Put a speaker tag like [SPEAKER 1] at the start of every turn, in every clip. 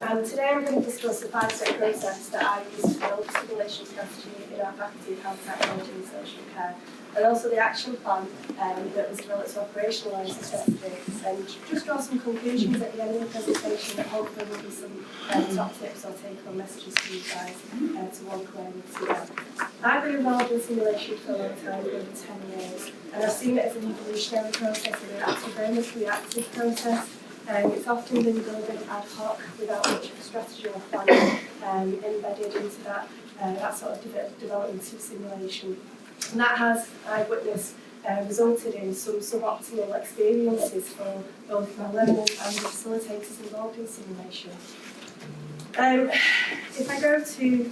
[SPEAKER 1] And today I'm going to discuss the 5-step process that I use to build a simulation strategy in our Faculty of Health Technology and Social Care, and also the action plan that was developed to operationalise the strategy, and just draw some conclusions at the end of the presentation that hopefully will be some top tips or take-home messages to you guys to walk away with today. I've been involved in simulation for a long time, over 10 years, and I've seen it as an evolutionary process and an actually very much reactive process. It's often been done ad hoc without much of a strategy or plan embedded into that sort of development of simulation. And that has, I've witnessed, resulted in some suboptimal experiences for both my learners and the facilitators involved in simulation. If I go to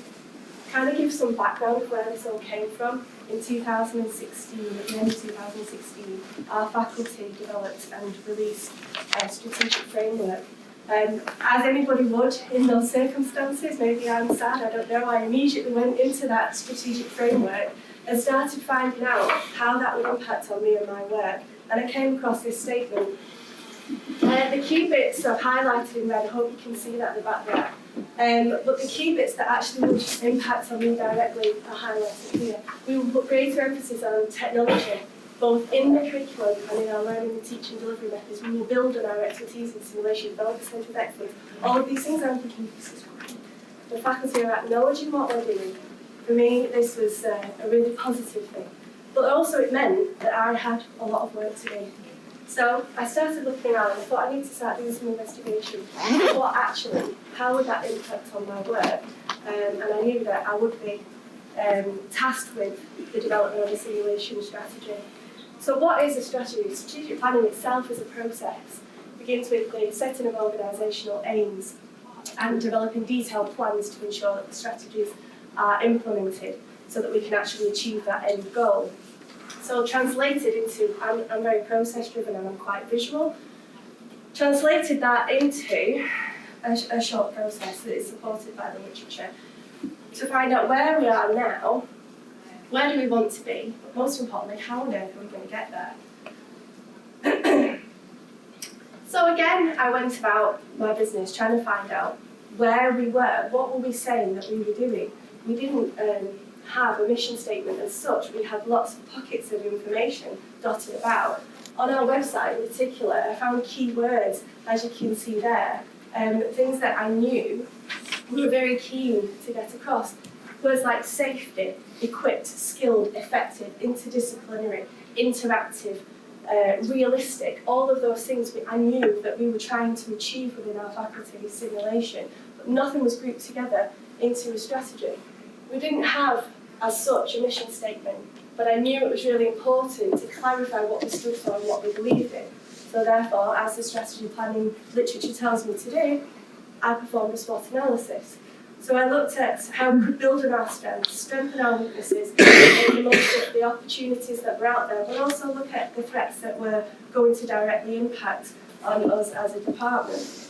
[SPEAKER 1] kind of give some background of where this all came from, in 2016, at the end of 2016, our faculty developed and released a strategic framework. As anybody would in those circumstances, maybe I'm sad, I don't know, I immediately went into that strategic framework and started finding out how that would impact on me and my work. And I came across this statement. The key bits are highlighted in red, I hope you can see that at the back there. But the key bits that actually would impact on me directly are highlighted here. We will put greater emphasis on technology, both in the curriculum and in our learning and teaching delivery methods. We will build on our expertise in simulation, develop a centre of excellence. All of these things I'm thinking, this is great. The faculty are acknowledging what we're doing. For me, this was a really positive thing. But also it meant that I had a lot of work to do. So I started looking around and I thought I need to start doing some investigation. What actually, how would that impact on my work? And I knew that I would be tasked with the development of a simulation strategy. So what is a strategy? Strategic planning itself is a process. It begins with the setting of organisational aims and developing detailed plans to ensure that the strategies are implemented so that we can actually achieve that end goal. So translated into, I'm very process driven and I'm quite visual, translated that into a short process that is supported by the literature to find out where we are now, where do we want to be, but most importantly, how on earth are we going to get there? So again, I went about my business trying to find out where we were, what were we saying that we were doing. We didn't have a mission statement as such. We had lots of pockets of information dotted about. On our website in particular, I found keywords, as you can see there, things that I knew we were very keen to get across. Words like safety, equipped, skilled, effective, interdisciplinary, interactive, realistic, all of those things I knew that we were trying to achieve within our faculty simulation, but nothing was grouped together into a strategy. We didn't have, as such, a mission statement, but I knew it was really important to clarify what we stood for and what we believed in. So therefore, as the strategy planning literature tells me to do, I performed a SWOT analysis. So I looked at how we could build on our strengths, strengthen our weaknesses, make the most of the opportunities that were out there, but also look at the threats that were going to directly impact on us as a department.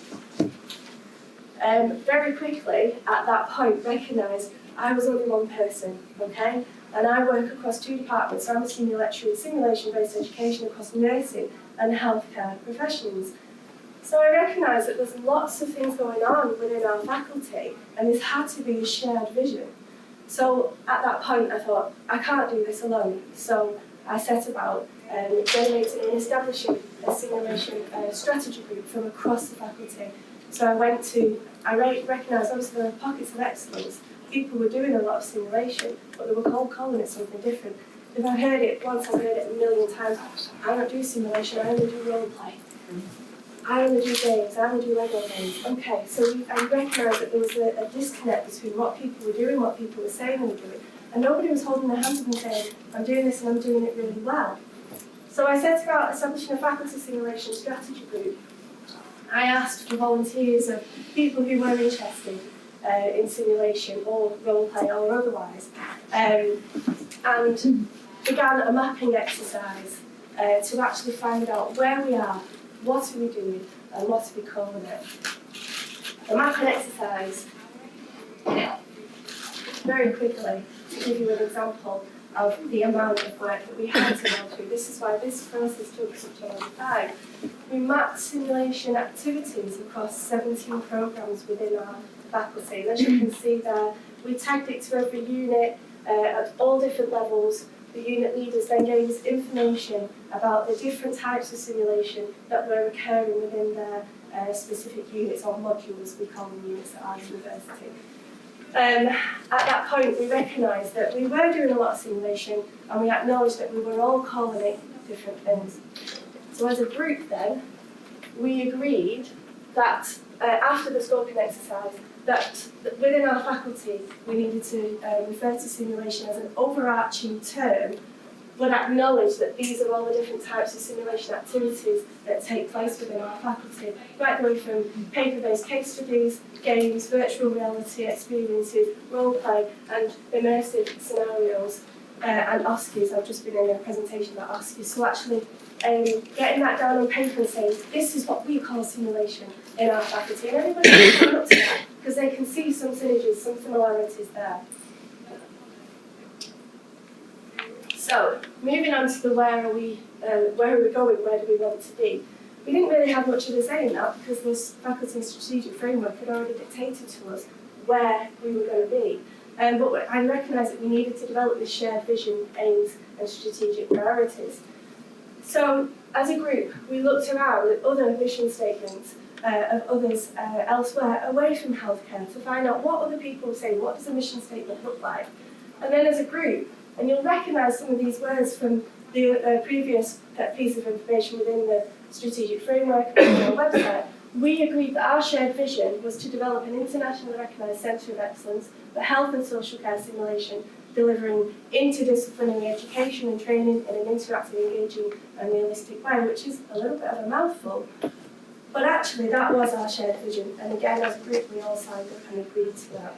[SPEAKER 1] Very quickly, at that point, recognised I was only one person, okay? And I work across 2 departments. So I'm a senior lecturer in simulation-based education across nursing and healthcare professions. So I recognised that there's lots of things going on within our faculty, and this had to be a shared vision. So at that point, I thought, I can't do this alone. So I set about generating and establishing a simulation strategy group from across the faculty. So I recognised obviously there were pockets of excellence. People were doing a lot of simulation, but they were calling it something different. If I heard it once, I've heard it a million times. I don't do simulation, I only do role play. I only do games, I only do Lego games. Okay, so I recognised that there was a disconnect between what people were doing, what people were saying they were doing, and nobody was holding their hands up and saying, I'm doing this and I'm doing it really well. So I set about establishing a faculty simulation strategy group. I asked for volunteers of people who were interested in simulation or role play or otherwise, and began a mapping exercise to actually find out where we are, what are we doing, and what are we calling it. The mapping exercise, very quickly, to give you an example, of the amount of work that we had to go through. This is why this process took such a long time. We mapped simulation activities across 17 programmes within our faculty. And as you can see there, we tagged it to every unit at all different levels. The unit leaders then gave us information about the different types of simulation that were occurring within their specific units or modules, we call them units at our university. At that point, we recognised that we were doing a lot of simulation, and we acknowledged that we were all calling it different things. So as a group then, we agreed that after the scoping exercise, that within our faculty, we needed to refer to simulation as an overarching term, but acknowledge that these are all the different types of simulation activities that take place within our faculty, right the way from paper-based case studies, games, virtual reality experiences, role play, and immersive scenarios, and OSCEs. I've just been in a presentation about OSCEs. So actually, getting that down on paper and saying, this is what we call simulation in our faculty, and everybody can come up to that, because they can see some synergies, some similarities there. So, moving on to the where are we going, where do we want to be? We didn't really have much of a say in that because this faculty strategic framework had already dictated to us where we were going to be. But I recognised that we needed to develop this shared vision, aims and strategic priorities. So, as a group, we looked around at other mission statements of others elsewhere away from healthcare to find out what other people say, what does a mission statement look like? And then as a group, and you'll recognise some of these words from the previous piece of information within the strategic framework on our website, we agreed that our shared vision was to develop an internationally recognised centre of excellence for health and social care simulation, delivering interdisciplinary education and training in an interactive, engaging and realistic way, which is a little bit of a mouthful. But actually that was our shared vision, and again as a group we all signed up and agreed to that.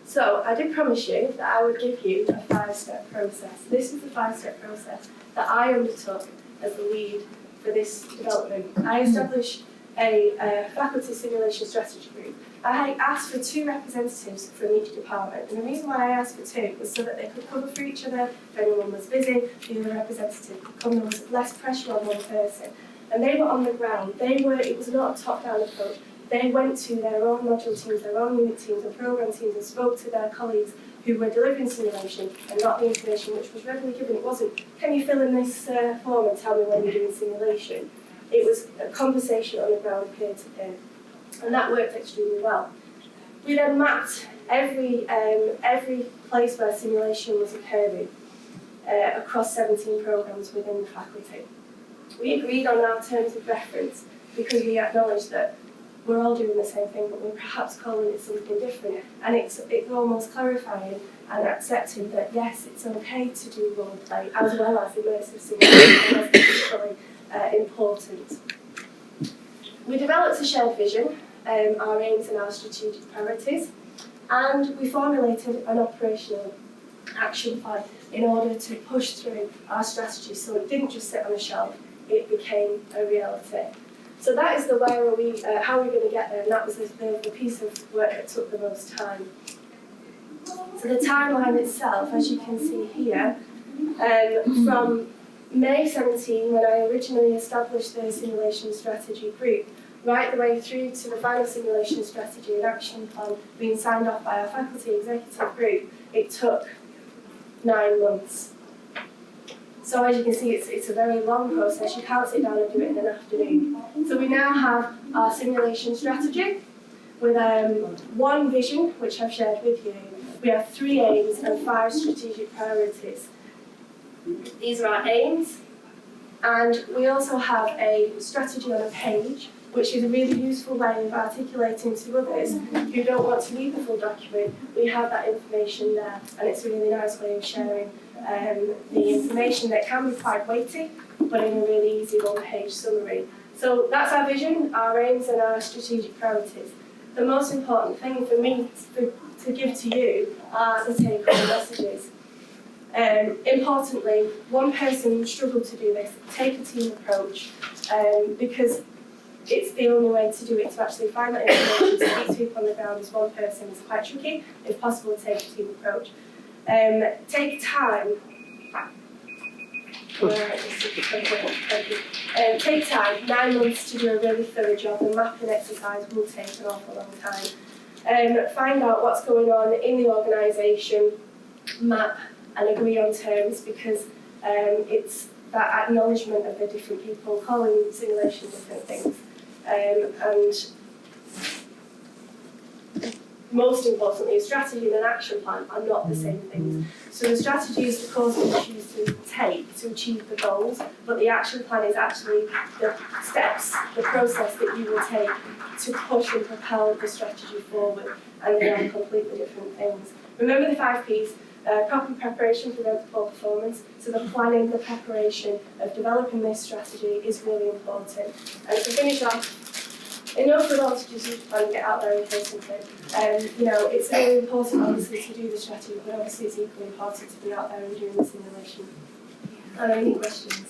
[SPEAKER 1] So I did promise you that I would give you a 5-step process. This is the 5-step process that I undertook as the lead for this development. I established a faculty simulation strategy group. I asked for 2 representatives from each department, and the reason why I asked for 2 was so that they could cover for each other. If anyone was busy, the other representative could come. There was less pressure on one person. And they were on the ground. It was not a top-down approach. They went to their own module teams, their own unit teams and programme teams and spoke to their colleagues who were delivering simulation and got the information which was readily given. It wasn't, can you fill in this form and tell me when you're doing simulation? It was a conversation on the ground, peer to peer. And that worked extremely well. We then mapped every place where simulation was occurring across 17 programmes within the faculty. We agreed on our terms of reference because we acknowledged that we're all doing the same thing, but we're perhaps calling it something different. And it's almost clarifying and accepting that yes, it's okay to do role play as well as immersive simulation, and that's equally important. We developed a shared vision, our aims and our strategic priorities, and we formulated an operational action plan in order to push through our strategy so it didn't just sit on a shelf, it became a reality. So that is the where are we, how are we going to get there, and that was the piece of work that took the most time. So the timeline itself, as you can see here, from May 17, when I originally established the simulation strategy group, right the way through to the final simulation strategy and action plan being signed off by our faculty executive group, it took 9 months. So as you can see, it's a very long process. You can't sit down and do it in an afternoon. So we now have our simulation strategy with 1 vision, which I've shared with you. We have 3 aims and 5 strategic priorities. These are our aims, and we also have a strategy on a page, which is a really useful way of articulating to others who don't want to read the full document. We have that information there, and it's a really nice way of sharing the information that can be quite weighty, but in a really easy 1-page summary. So that's our vision, our aims and our strategic priorities. The most important thing for me to give to you are the take-home messages. Importantly, one person struggled to do this. Take a team approach, because it's the only way to do it, to actually find that information, to speak to people on the ground as one person is quite tricky. If possible, take a team approach. Take time. Take time, 9 months to do a really thorough job. The mapping exercise will take an awful long time. Find out what's going on in the organisation, map and agree on terms, because it's that acknowledgement of the different people calling simulation different things. And most importantly, a strategy and an action plan are not the same things. So the strategy is the course that you choose to take to achieve the goals, but the action plan is actually the steps, the process that you will take to push and propel the strategy forward, and they are completely different things. Remember the 5 Ps. Proper preparation prevents poor performance. So the planning, the preparation of developing this strategy is really important. And to finish off, enough with all to just plan and get out there and do something. It's really important obviously to do the strategy, but obviously it's equally important to be out there and doing the simulation. Are there any questions?